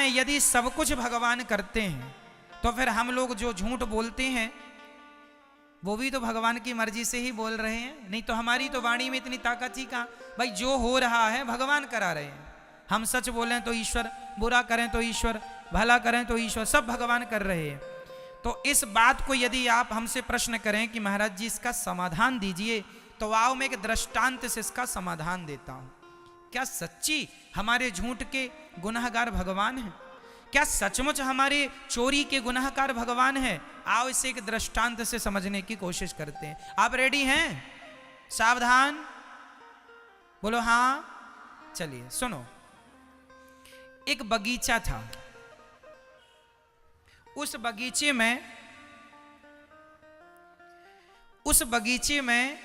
में यदि सब कुछ भगवान करते हैं तो फिर हम लोग जो झूठ बोलते हैं वो भी तो भगवान की मर्जी से ही बोल रहे हैं। नहीं तो हमारी तो वाणी में इतनी ताकत ही कहाँ। भाई जो हो रहा है भगवान करा रहे हैं। हम सच बोलें तो ईश्वर, बुरा करें तो ईश्वर, भला करें तो ईश्वर, सब भगवान कर रहे हैं। तो इस बात को यदि आप हमसे प्रश्न करें कि महाराज जी इसका समाधान दीजिए, तो आओ मैं एक दृष्टांत से इसका समाधान देता हूं। क्या सच्ची हमारे झूठ के गुनहगार भगवान हैं? क्या सचमुच हमारे चोरी के गुनहगार भगवान हैं? आओ इसे एक दृष्टांत से समझने की कोशिश करते हैं। आप रेडी हैं? सावधान, बोलो हाँ। चलिए सुनो। एक बगीचा था। उस बगीचे में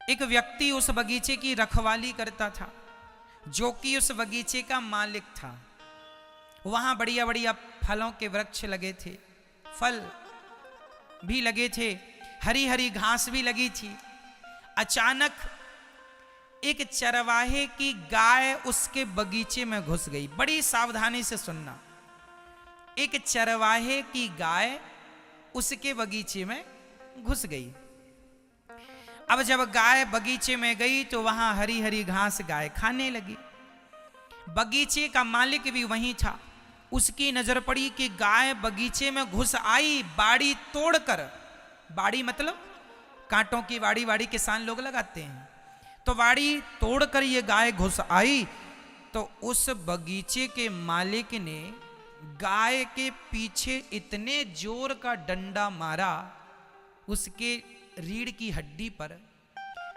एक व्यक्ति उस बगीचे की रखवाली करता था, जो कि उस बगीचे का मालिक था। वहां बढ़िया बढ़िया फलों के वृक्ष लगे थे, फल भी लगे थे, हरी हरी घास भी लगी थी। अचानक एक चरवाहे की गाय उसके बगीचे में घुस गई। बड़ी सावधानी से सुनना। एक चरवाहे की गाय उसके बगीचे में घुस गई। अब जब गाय बगीचे में गई तो वहां हरी हरी घास गाय खाने लगी। बगीचे का मालिक भी वहीं था। उसकी नजर पड़ी कि गाय बगीचे में घुस आई, बाड़ी तोड़कर। बाड़ी मतलब कांटों की बाड़ी किसान लोग लगाते हैं। तो बाड़ी तोड़कर ये गाय घुस आई। तो उस बगीचे के मालिक ने गाय के पीछे इतने जोर का डंडा मारा उसके रीढ़ की हड्डी पर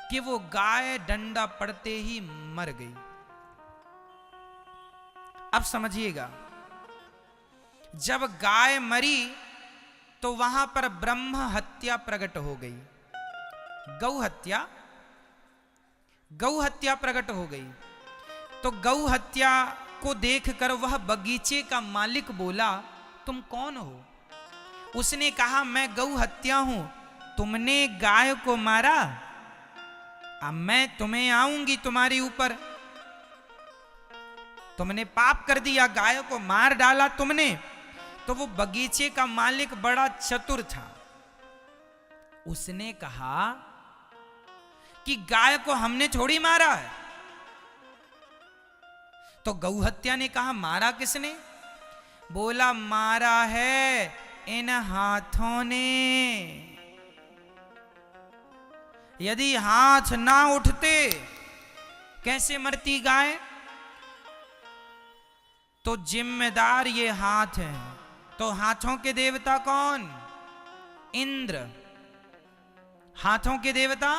कि वो गाय डंडा पड़ते ही मर गई। अब समझिएगा, जब गाय मरी तो वहां पर ब्रह्म हत्या प्रकट हो गई। गौ हत्या प्रकट हो गई। तो गौ हत्या को देखकर वह बगीचे का मालिक बोला, तुम कौन हो? उसने कहा, मैं गौ हत्या हूं। तुमने गाय को मारा, अब मैं तुम्हें आऊंगी तुम्हारे ऊपर। तुमने पाप कर दिया, गाय को मार डाला तुमने। तो वो बगीचे का मालिक बड़ा चतुर था। उसने कहा कि गाय को हमने थोड़ी मारा है। तो गौ हत्या ने कहा, मारा किसने? बोला, मारा है इन हाथों ने। यदि हाथ ना उठते कैसे मरती गाय? तो जिम्मेदार ये हाथ हैं। तो हाथों के देवता कौन? इंद्र। हाथों के देवता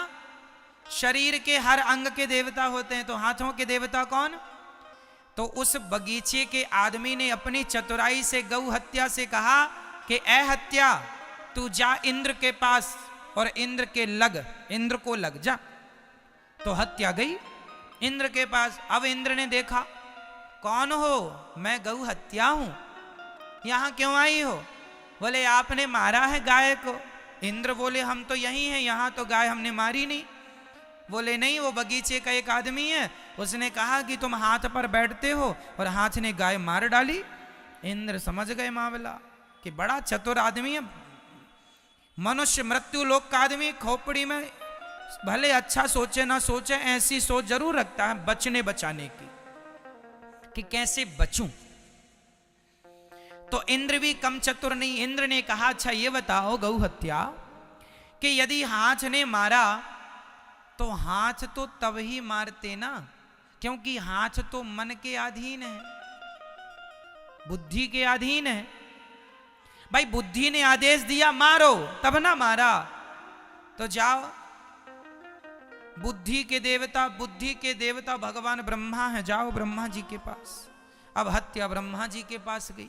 शरीर के हर अंग के देवता होते हैं। तो हाथों के देवता कौन? तो उस बगीचे के आदमी ने अपनी चतुराई से गौ हत्या से कहा कि ए हत्या, तू जा इंद्र के पास और इंद्र को लग जा। तो हत्या गई इंद्र के पास। अब इंद्र ने देखा, कौन हो? मैं गौ हत्या हूं। यहां क्यों आई हो? बोले, आपने मारा है गाय को। इंद्र बोले, हम तो यही हैं, यहां तो गाय हमने मारी नहीं। बोले, नहीं, वो बगीचे का एक आदमी है, उसने कहा कि तुम हाथ पर बैठते हो, और हाथ ने गाय मार डाली। इंद्र समझ गए मामला कि बड़ा चतुर आदमी है। मनुष्य मृत्यु लोक का आदमी खोपड़ी में भले अच्छा सोचे ना सोचे, ऐसी सोच जरूर रखता है बचने बचाने की, कि कैसे बचूं। तो इंद्र भी कम चतुर नहीं। इंद्र ने कहा, अच्छा ये बताओ गौ हत्या, कि यदि हाथ ने मारा तो हाथ तो तब ही मारते ना, क्योंकि हाथ तो मन के अधीन है, बुद्धि के अधीन है। भाई बुद्धि ने आदेश दिया मारो, तब ना मारा। तो जाओ, बुद्धि के देवता भगवान ब्रह्मा है, जाओ ब्रह्मा जी के पास। अब हत्या ब्रह्मा जी के पास गई।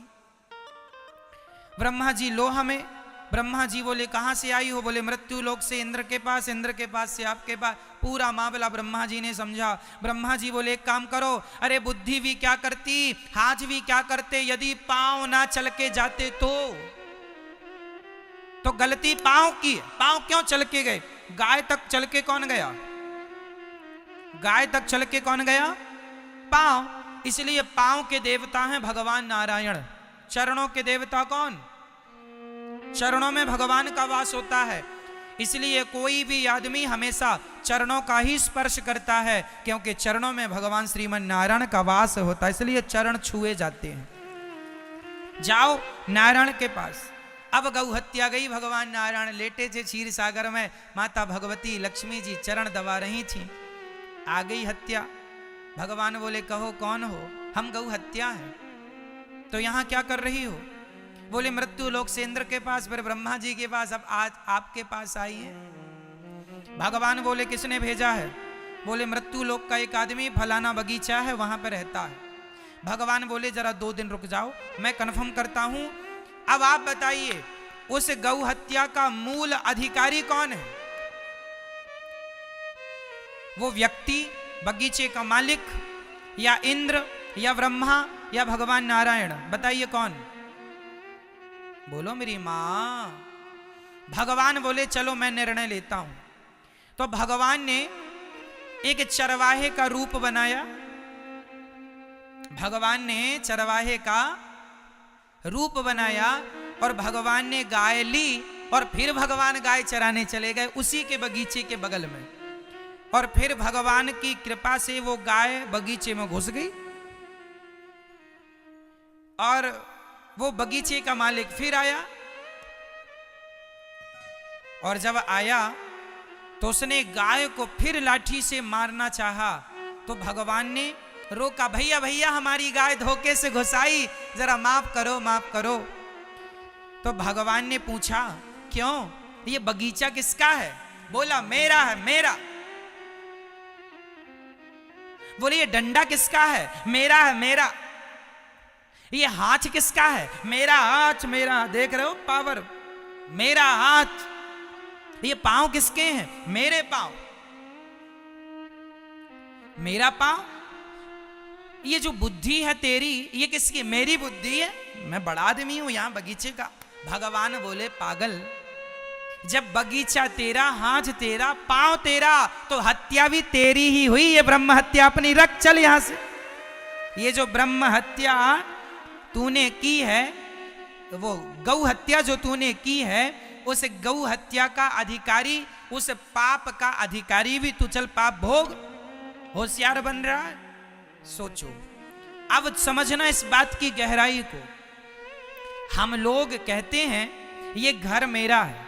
ब्रह्मा जी, लो हमें। ब्रह्मा जी बोले, कहां से आई हो? बोले, मृत्यु लोक से, इंद्र के पास, इंद्र के पास से आपके पास। पूरा मामला ब्रह्मा जी ने समझा। ब्रह्मा जी बोले, एक काम करो, अरे बुद्धि भी क्या करती, हाथ भी क्या करते, यदि पांव ना चल के जाते तो गलती पांव की। पांव क्यों चल के गए? गाय तक चल के कौन गया? गाय तक चल के कौन गया? पांव। इसलिए पांव के देवता हैं भगवान नारायण। चरणों के देवता कौन? चरणों में भगवान का वास होता है। इसलिए कोई भी आदमी हमेशा चरणों का ही स्पर्श करता है, क्योंकि चरणों में भगवान श्रीमन नारायण का वास होता है, इसलिए चरण छुए जाते हैं। जाओ नारायण के पास। अब गौ हत्या गई, भगवान नारायण लेटे थे क्षीर सागर में, माता भगवती लक्ष्मी जी चरण दबा रही थी। आ गई हत्या। भगवान बोले कहो कौन हो? हम गौ हत्या है। तो यहाँ क्या कर रही हो? बोले मृत्यु लोक से इंद्र के पास, फिर ब्रह्मा जी के पास, अब आज आपके पास आई है। भगवान बोले किसने भेजा है? बोले मृत्यु लोक का एक आदमी फलाना बगीचा है वहां पर रहता है। भगवान बोले जरा 2 दिन रुक जाओ, मैं कन्फर्म करता हूं। अब आप बताइए उस गौ हत्या का मूल अधिकारी कौन है? वो व्यक्ति, बगीचे का मालिक, या इंद्र, या ब्रह्मा, या भगवान नारायण? बताइए कौन? बोलो मेरी मां। भगवान बोले चलो मैं निर्णय लेता हूं। तो भगवान ने एक चरवाहे का रूप बनाया। भगवान ने चरवाहे का रूप बनाया और भगवान ने गाय ली और फिर भगवान गाय चराने चले गए उसी के बगीचे के बगल में। और फिर भगवान की कृपा से वो गाय बगीचे में घुस गई और वो बगीचे का मालिक फिर आया। और जब आया तो उसने गाय को फिर लाठी से मारना चाहा, तो भगवान ने रोका, भैया भैया हमारी गाय धोखे से घुसाई, जरा माफ करो माफ करो। तो भगवान ने पूछा क्यों, ये बगीचा किसका है? बोला मेरा है, मेरा। बोले ये डंडा किसका है? मेरा है, मेरा। ये हाथ किसका है? मेरा हाथ, मेरा। देख रहे हो पावर? मेरा हाथ। ये पांव किसके हैं? मेरे पांव। मेरा पांव। ये जो बुद्धि है तेरी, ये किसकी? मेरी बुद्धि है, मैं बड़ा आदमी हूं यहां बगीचे का। भगवान बोले पागल, जब बगीचा तेरा, हाथ तेरा, पांव तेरा, तो हत्या भी तेरी ही हुई। ये ब्रह्म हत्या अपनी रख, चल यहां से। ये जो ब्रह्म हत्या तूने की है, वो गौ हत्या जो तूने की है, उस गौ हत्या का अधिकारी, उस पाप का अधिकारी भी तू, चल पाप भोग। होशियार बन रहा है? सोचो, अब समझना इस बात की गहराई को। हम लोग कहते हैं ये घर मेरा है,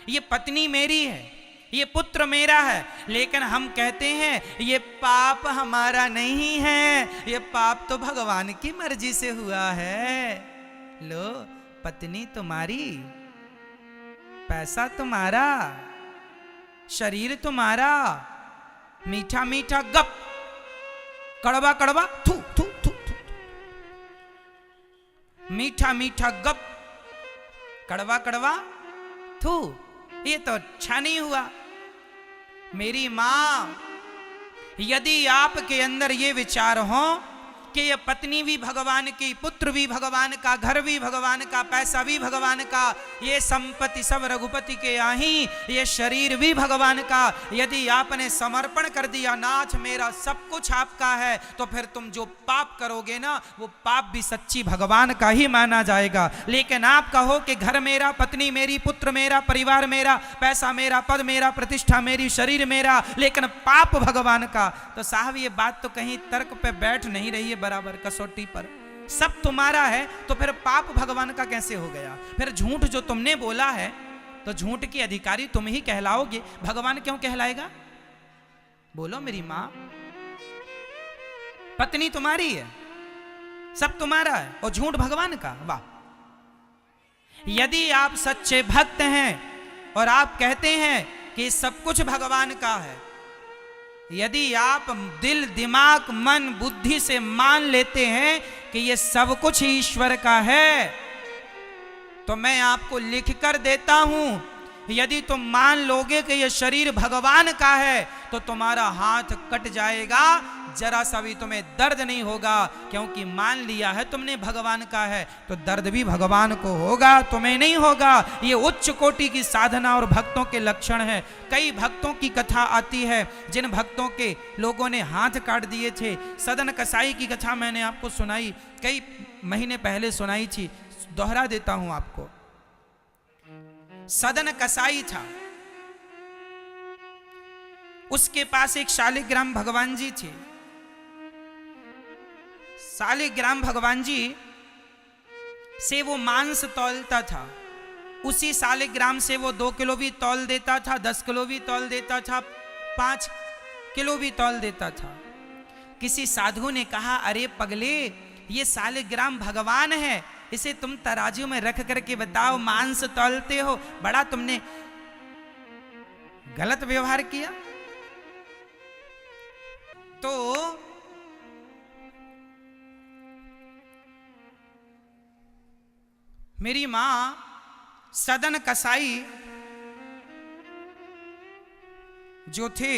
ये पत्नी मेरी है, ये पुत्र मेरा है, लेकिन हम कहते हैं ये पाप हमारा नहीं है, ये पाप तो भगवान की मर्जी से हुआ है। लो, पत्नी तुम्हारी, पैसा तुम्हारा, शरीर तुम्हारा, मीठा मीठा गप, कड़वा कड़वा थू थू थू थू, मीठा मीठा गप, कड़वा कड़वा थू, ये तो अच्छा नहीं हुआ। मेरी मां, यदि आपके अंदर ये विचार हो कि ये पत्नी भी भगवान की, पुत्र भी भगवान का, घर भी भगवान का, पैसा भी भगवान का, ये संपत्ति सब रघुपति के आही, ये शरीर भी भगवान का, यदि आपने समर्पण कर दिया, नाथ मेरा सब कुछ आपका है, तो फिर तुम जो पाप करोगे ना, वो पाप भी सच्ची भगवान का ही माना जाएगा। लेकिन आप कहो कि घर मेरा, पत्नी मेरी, पुत्र मेरा, परिवार मेरा, पैसा मेरा, पद मेरा, प्रतिष्ठा मेरी, शरीर मेरा, लेकिन पाप भगवान का, तो साहब ये बात तो कहीं तर्क पे बैठ नहीं रही है बराबर, कसौटी पर। सब तुम्हारा है तो फिर पाप भगवान का कैसे हो गया? फिर झूठ जो तुमने बोला है तो झूठ के अधिकारी तुम ही कहलाओगे, भगवान क्यों कहलाएगा? बोलो मेरी मां। पत्नी तुम्हारी है, सब तुम्हारा है, और झूठ भगवान का। वाह! यदि आप सच्चे भक्त हैं और आप कहते हैं कि सब कुछ भगवान का है, यदि आप दिल, दिमाग, मन, बुद्धि से मान लेते हैं कि ये सब कुछ ईश्वर का है, तो मैं आपको लिख कर देता हूं, यदि तुम मान लोगे कि ये शरीर भगवान का है, तो तुम्हारा हाथ कट जाएगा, जरा सा भी तुम्हें दर्द नहीं होगा, क्योंकि मान लिया है तुमने भगवान का है, तो दर्द भी भगवान को होगा, तुम्हें नहीं होगा। ये उच्च कोटि की साधना और भक्तों के लक्षण है। कई भक्तों की कथा आती है जिन भक्तों के लोगों ने हाथ काट दिए थे। सदन कसाई की कथा मैंने आपको सुनाई, कई महीने पहले सुनाई थी, दोहरा देता हूं आपको। सदन कसाई था, उसके पास एक शालिग्राम भगवान जी थे। शालिग्राम भगवान जी से वो मांस तौलता था। उसी शालिग्राम से वो 2 किलो भी तौल देता था, 10 किलो भी तौल देता था, 5 किलो भी तौल देता था। किसी साधु ने कहा, अरे पगले, ये शालिग्राम भगवान है, इसे तुम तराजू में रख करके बताओ, मांस तौलते हो, बड़ा तुमने गलत व्यवहार किया। तो मेरी मां सदन कसाई जो थे,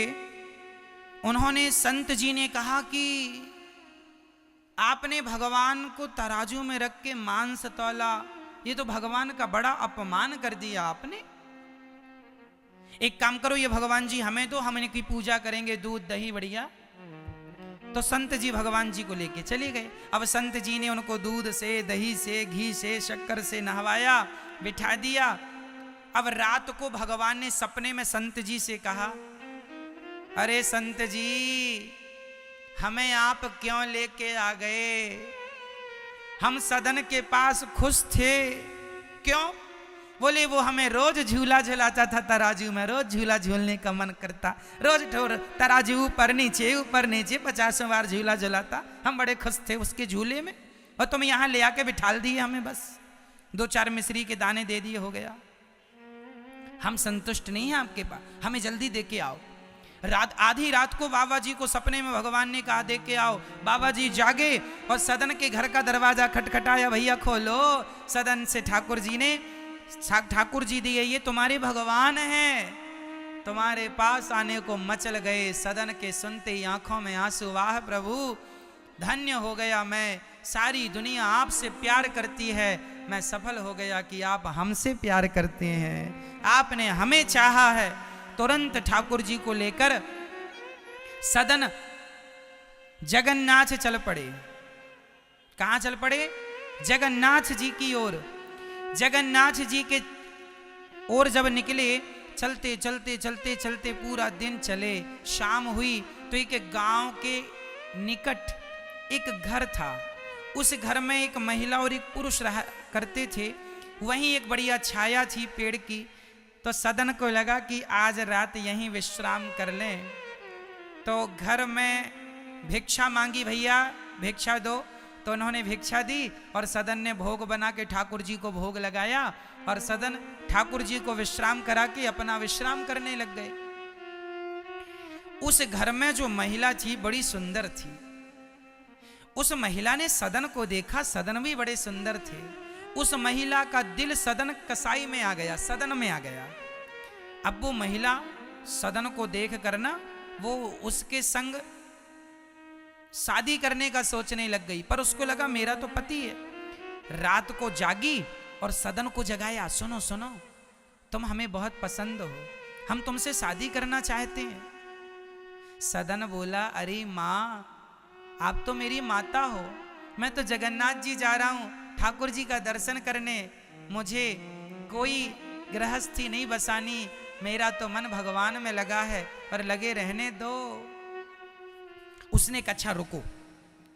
उन्होंने, संत जी ने कहा कि आपने भगवान को तराजू में रख के मांस तौला, ये तो भगवान का बड़ा अपमान कर दिया आपने। एक काम करो, ये भगवान जी हमें दो, हम इनकी पूजा करेंगे, दूध दही बढ़िया। तो संत जी भगवान जी को लेके चले गए। अब संत जी ने उनको दूध से, दही से, घी से, शक्कर से नहवाया, बिठा दिया। अब रात को भगवान ने सपने में संत जी से कहा, अरे संत जी, हमें आप क्यों लेके आ गए? हम सदन के पास खुश थे। क्यों? बोले वो हमें रोज झूला झूलाता था तराजू में, रोज झूला झूलने का मन करता, रोज तराजू ऊपर नीचे 50 बार झूला झूलाता, हम बड़े खुश थे उसके झूले में, और तुम यहाँ ले आके बिठाल दिए हमें, बस 2-4 मिश्री के दाने दे दिए, हो गया। हम संतुष्ट नहीं हैं आपके पास, हमें जल्दी दे के आओ। आधी रात को बाबा जी को सपने में भगवान ने कहा दे के आओ। बाबा जी जागे और सदन के घर का दरवाजा खटखटाया, भैया खोलो। सदन से ठाकुर जी ने, ठाकुर जी दिए, ये तुम्हारे भगवान हैं, तुम्हारे पास आने को मचल गए। सदन के सुनते ही आंखों में आंसू, वाह प्रभु, धन्य हो गया मैं, सारी दुनिया आपसे प्यार करती है, मैं सफल हो गया कि आप हमसे प्यार करते हैं, आपने हमें चाहा है। तुरंत ठाकुर जी को लेकर सदन जगन्नाथ चल पड़े। कहां चल पड़े? जगन्नाथ जी की ओर। जगन्नाथ जी के ओर जब निकले, चलते चलते चलते चलते पूरा दिन चले। शाम हुई तो एक गांव के निकट एक घर था। उस घर में एक महिला और एक पुरुष रहा करते थे। वहीं एक बढ़िया छाया थी पेड़ की। तो सदन को लगा कि आज रात यहीं विश्राम कर लें। तो घर में भिक्षा मांगी, भैया भिक्षा दो। तो उन्होंने भिक्षा दी और सदन ने भोग बना के ठाकुर जी को भोग लगाया, और सदन ठाकुर जी को विश्राम करा के अपना विश्राम करने लग गए। उस घर में जो महिला थी बड़ी सुंदर थी। उस महिला ने सदन को देखा, सदन भी बड़े सुंदर थे। उस महिला का दिल सदन कसाई में आ गया, सदन में आ गया। अब वो महिला सदन को देख कर ना, वो उसके संग शादी करने का सोचने लग गई। पर उसको लगा मेरा तो पति है। रात को जागी और सदन को जगाया, सुनो सुनो, तुम हमें बहुत पसंद हो, हम तुमसे शादी करना चाहते हैं। सदन बोला, अरे माँ, आप तो मेरी माता हो, मैं तो जगन्नाथ जी जा रहा हूं ठाकुर जी का दर्शन करने, मुझे कोई गृहस्थी नहीं बसानी, मेरा तो मन भगवान में लगा है, पर लगे रहने दो। उसने कहा अच्छा रुको,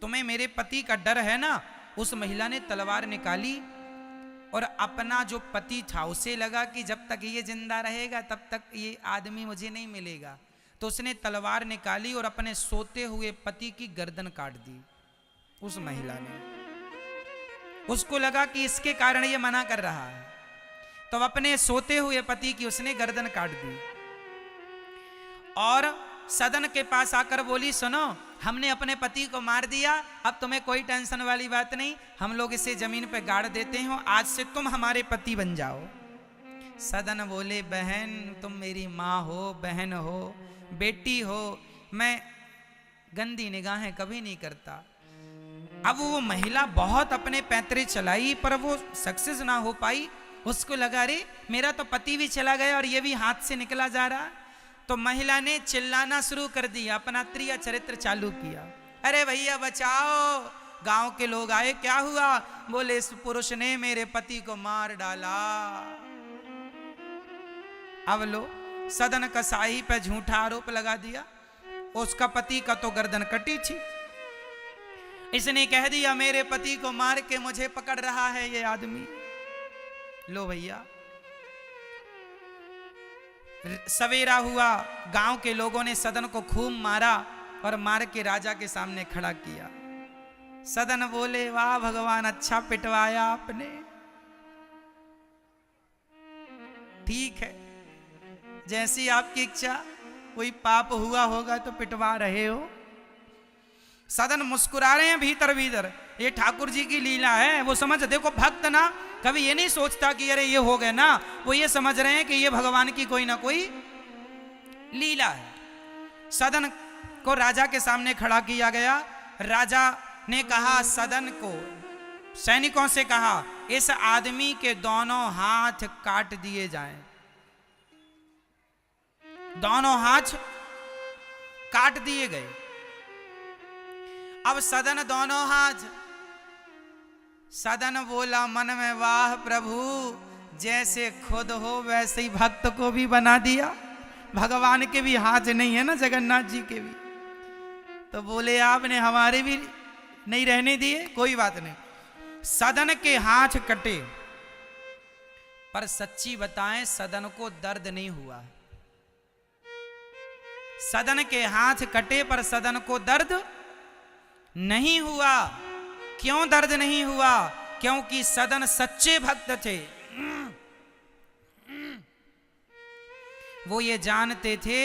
तुम्हें मेरे पति का डर है ना। उस महिला ने तलवार निकाली और अपना जो पति था उसे लगा कि जब तक ये जिंदा रहेगा तब तक ये आदमी मुझे नहीं मिलेगा। तो उसने तलवार निकाली और अपने सोते हुए पति की गर्दन काट दी। उस महिला ने, उसको लगा कि इसके कारण ये मना कर रहा है, तो अपने सोते हुए पति की उसने गर्दन काट दी। और सदन के पास आकर बोली, सुनो, हमने अपने पति को मार दिया, अब तुम्हें कोई टेंशन वाली बात नहीं, हम लोग इसे जमीन पे गाड़ देते हैं, आज से तुम हमारे पति बन जाओ। सदन बोले, बहन तुम मेरी माँ हो, बहन हो, बेटी हो, मैं गंदी निगाहें कभी नहीं करता। अब वो महिला बहुत अपने पैंतरे चलाई पर वो सक्सेस ना हो पाई। उसको लगा अरे मेरा तो पति भी चला गया और ये भी हाथ से निकला जा रहा। तो महिला ने चिल्लाना शुरू कर दिया, अपना त्रिया चरित्र चालू किया। अरे भैया बचाओ, गांव के लोग आए, क्या हुआ? बोले इस पुरुष ने मेरे पति को मार डाला। अब लो सदन कसाई पे झूठा आरोप लगा दिया। उसका पति का तो गर्दन कटी थी, इसने कह दिया मेरे पति को मार के मुझे पकड़ रहा है ये आदमी। लो भैया, सवेरा हुआ, गांव के लोगों ने सदन को खूब मारा और मार के राजा के सामने खड़ा किया। सदन बोले वाह भगवान, अच्छा पिटवाया आपने। ठीक है, जैसी आपकी इच्छा, कोई पाप हुआ होगा तो पिटवा रहे हो। सदन मुस्कुरा रहे हैं भीतर भीतर, ये ठाकुर जी की लीला है। वो समझ, देखो भक्त ना कभी ये नहीं सोचता कि अरे ये हो गया ना, वो ये समझ रहे हैं कि ये भगवान की कोई ना कोई लीला है। सदन को राजा के सामने खड़ा किया गया। राजा ने कहा, सदन को सैनिकों से कहा, इस आदमी के दोनों हाथ काट दिए जाएं। दोनों हाथ काट दिए गए। अब सदन दोनों हाथ, सदन बोला मन में वाह प्रभु, जैसे खुद हो वैसे ही भक्त को भी बना दिया। भगवान के भी हाथ नहीं है ना, जगन्नाथ जी के भी। तो बोले आपने हमारे भी नहीं रहने दिए, कोई बात नहीं। सदन के हाथ कटे, पर सच्ची बताएं सदन को दर्द नहीं हुआ। सदन के हाथ कटे पर सदन को दर्द नहीं हुआ। क्यों दर्द नहीं हुआ? क्योंकि सदन सच्चे भक्त थे। वो ये जानते थे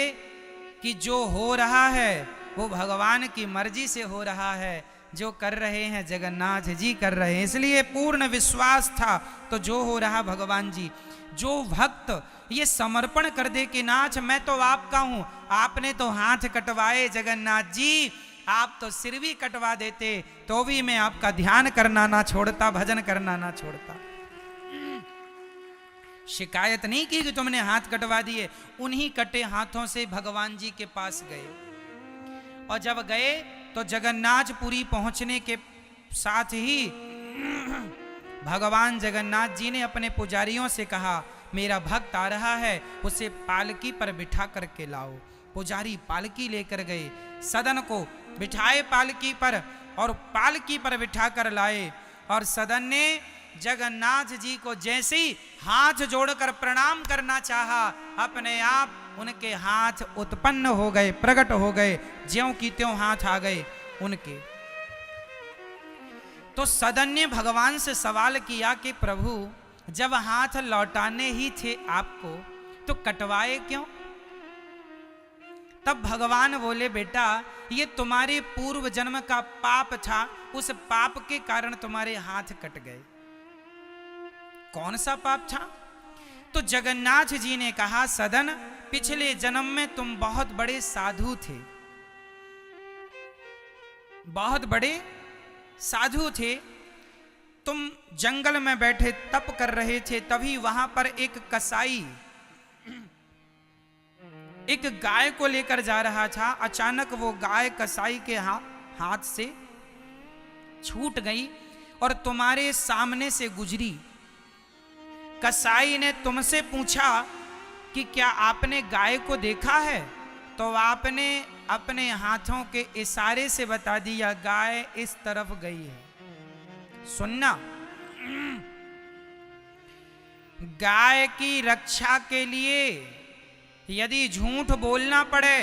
कि जो हो रहा है वो भगवान की मर्जी से हो रहा है, जो कर रहे हैं जगन्नाथ जी कर रहे हैं, इसलिए पूर्ण विश्वास था। तो जो हो रहा भगवान जी, जो भक्त ये समर्पण कर दे कि नाथ मैं तो आपका हूं, आपने तो हाथ कटवाए जगन्नाथ जी, आप तो सिर भी कटवा देते तो भी मैं आपका ध्यान करना ना छोड़ता, भजन करना ना छोड़ता। शिकायत नहीं की कि तुमने हाथ कटवा दिए। उन्हीं कटे हाथों से भगवान जी के पास गए, और जब गए तो जगन्नाथपुरी पहुंचने के साथ ही भगवान जगन्नाथ जी ने अपने पुजारियों से कहा, मेरा भक्त आ रहा है, उसे पालकी पर बिठा करके लाओ। पुजारी पालकी लेकर गए, सदन को बिठाए पालकी पर, और पालकी पर बिठा कर लाए। और सदन ने जगन्नाथ जी को जैसे ही हाथ जोड़कर प्रणाम करना चाहा, अपने आप उनके हाथ उत्पन्न हो गए, प्रकट हो गए, ज्यों की त्यों हाथ आ गए उनके। तो सदन ने भगवान से सवाल किया कि प्रभु जब हाथ लौटाने ही थे आपको तो कटवाए क्यों? तब भगवान बोले, बेटा ये तुम्हारे पूर्व जन्म का पाप था, उस पाप के कारण तुम्हारे हाथ कट गए। कौन सा पाप था? तो जगन्नाथ जी ने कहा, सदन पिछले जन्म में तुम बहुत बड़े साधु थे, बहुत बड़े साधु थे। तुम जंगल में बैठे तप कर रहे थे, तभी वहां पर एक कसाई एक गाय को लेकर जा रहा था। अचानक वो गाय कसाई के हाथ से छूट गई और तुम्हारे सामने से गुजरी। कसाई ने तुमसे पूछा कि क्या आपने गाय को देखा है? तो आपने अपने हाथों के इशारे से बता दिया, गाय इस तरफ गई है। सुनना, गाय की रक्षा के लिए यदि झूठ बोलना पड़े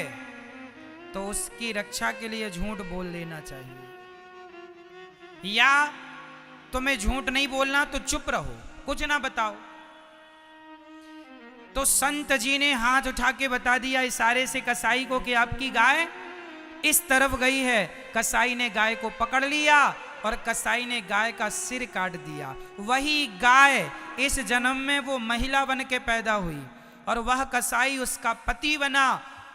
तो उसकी रक्षा के लिए झूठ बोल लेना चाहिए, या तुम्हें झूठ नहीं बोलना तो चुप रहो, कुछ ना बताओ। तो संत जी ने हाथ उठा के बता दिया इशारे से कसाई को कि आपकी गाय इस तरफ गई है। कसाई ने गाय को पकड़ लिया और कसाई ने गाय का सिर काट दिया। वही गाय इस जन्म में वो महिला बन के पैदा हुई और वह कसाई उसका पति बना।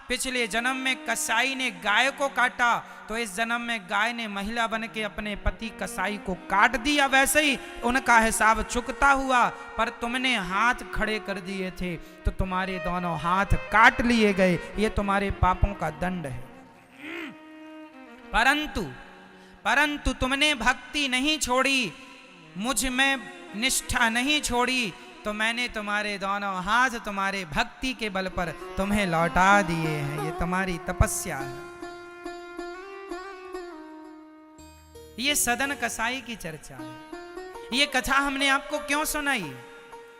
पिछले जन्म में कसाई ने गाय को काटा तो इस जन्म में गाय ने महिला बन के अपने पति कसाई को काट दिया, वैसे ही उनका हिसाब चुकता हुआ। पर तुमने हाथ खड़े कर दिए थे तो तुम्हारे दोनों हाथ काट लिए गए, ये तुम्हारे पापों का दंड है। परंतु तुमने भक्ति नहीं छोड़ी, मुझ में निष्ठा नहीं छोड़ी, तो मैंने तुम्हारे दोनों हाथ तुम्हारे भक्ति के बल पर तुम्हें लौटा दिए हैं। ये तुम्हारी तपस्या है। ये सदन कसाई की चर्चा है। ये कथा हमने आपको क्यों सुनाई?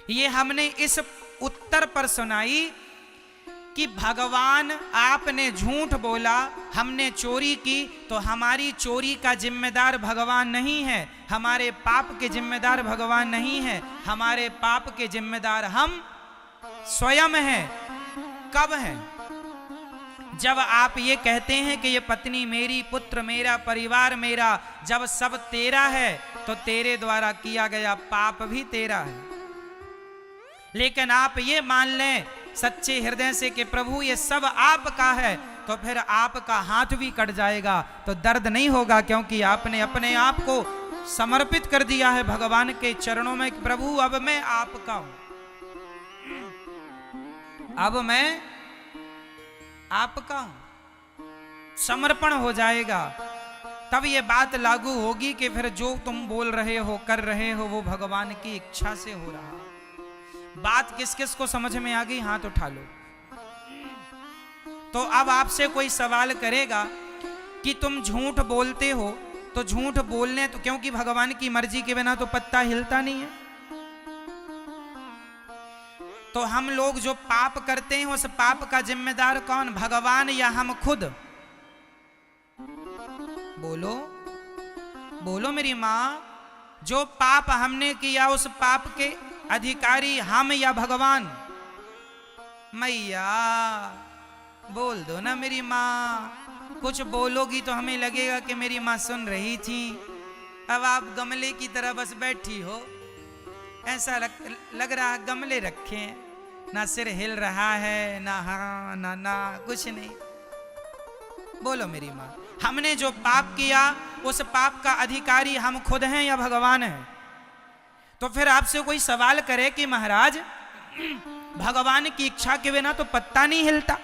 ये हमने इस उत्तर पर सुनाई कि भगवान, आपने झूठ बोला, हमने चोरी की, तो हमारी चोरी का जिम्मेदार भगवान नहीं है, हमारे पाप के जिम्मेदार भगवान नहीं है, हमारे पाप के जिम्मेदार हम स्वयं हैं। कब हैं? जब आप ये कहते हैं कि ये पत्नी मेरी, पुत्र मेरा, परिवार मेरा, जब सब तेरा है तो तेरे द्वारा किया गया पाप भी तेरा है। लेकिन आप ये मान लें सच्चे हृदय से कि प्रभु ये सब आपका है, तो फिर आपका हाथ भी कट जाएगा तो दर्द नहीं होगा, क्योंकि आपने अपने आप को समर्पित कर दिया है भगवान के चरणों में कि प्रभु अब मैं आपका हूं, अब मैं आपका हूं। समर्पण हो जाएगा, तब ये बात लागू होगी कि फिर जो तुम बोल रहे हो, कर रहे हो, वो भगवान की इच्छा से हो रहा है। बात किस किस को समझ में आ गई? हाथ उठा लो। तो अब आपसे कोई सवाल करेगा कि तुम झूठ बोलते हो, तो झूठ बोलने तो, क्योंकि भगवान की मर्जी के बिना तो पत्ता हिलता नहीं है। तो हम लोग जो पाप करते हैं उस पाप का जिम्मेदार कौन? भगवान या हम खुद? बोलो बोलो मेरी मां, जो पाप हमने किया उस पाप के अधिकारी हम या भगवान? मैया बोल दो ना मेरी माँ, कुछ बोलोगी तो हमें लगेगा कि मेरी माँ सुन रही थी। अब आप गमले की तरह बस बैठी हो, ऐसा लग रहा है गमले रखे हैं, ना सिर हिल रहा है, ना हाँ ना कुछ नहीं। बोलो मेरी माँ, हमने जो पाप किया उस पाप का अधिकारी हम खुद हैं या भगवान हैं? तो फिर आपसे कोई सवाल करे कि महाराज भगवान की इच्छा के बिना तो पत्ता नहीं हिलता,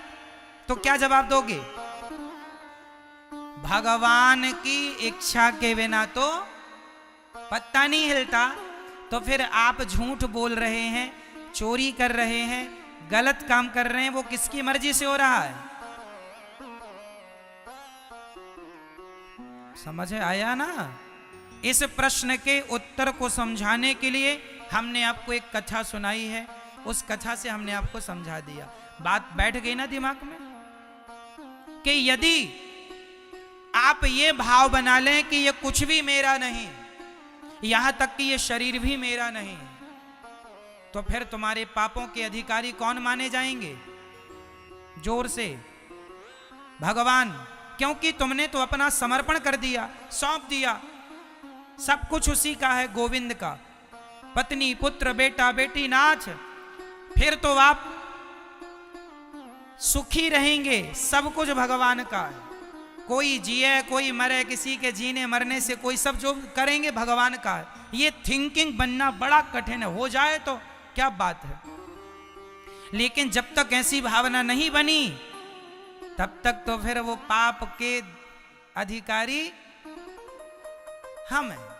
तो क्या जवाब दोगे? भगवान की इच्छा के बिना तो पत्ता नहीं हिलता। तो फिर आप झूठ बोल रहे हैं, चोरी कर रहे हैं, गलत काम कर रहे हैं, वो किसकी मर्जी से हो रहा है? समझ आया ना? इस प्रश्न के उत्तर को समझाने के लिए हमने आपको एक कथा सुनाई है, उस कथा से हमने आपको समझा दिया। बात बैठ गई ना दिमाग में कि यदि आप ये भाव बना लें कि ये कुछ भी मेरा नहीं, यहां तक कि ये शरीर भी मेरा नहीं, तो फिर तुम्हारे पापों के अधिकारी कौन माने जाएंगे? जोर से भगवान, क्योंकि तुमने तो अपना समर्पण कर दिया, सौंप दिया, सब कुछ उसी का है, गोविंद का। पत्नी, पुत्र, बेटा, बेटी, नाच, फिर तो आप सुखी रहेंगे, सब कुछ भगवान का है। कोई जिए कोई मरे, किसी के जीने मरने से कोई, सब जो करेंगे भगवान का है। ये थिंकिंग बनना बड़ा कठिन है, हो जाए तो क्या बात है, लेकिन जब तक ऐसी भावना नहीं बनी तब तक तो फिर वो पाप के अधिकारी हम हैं।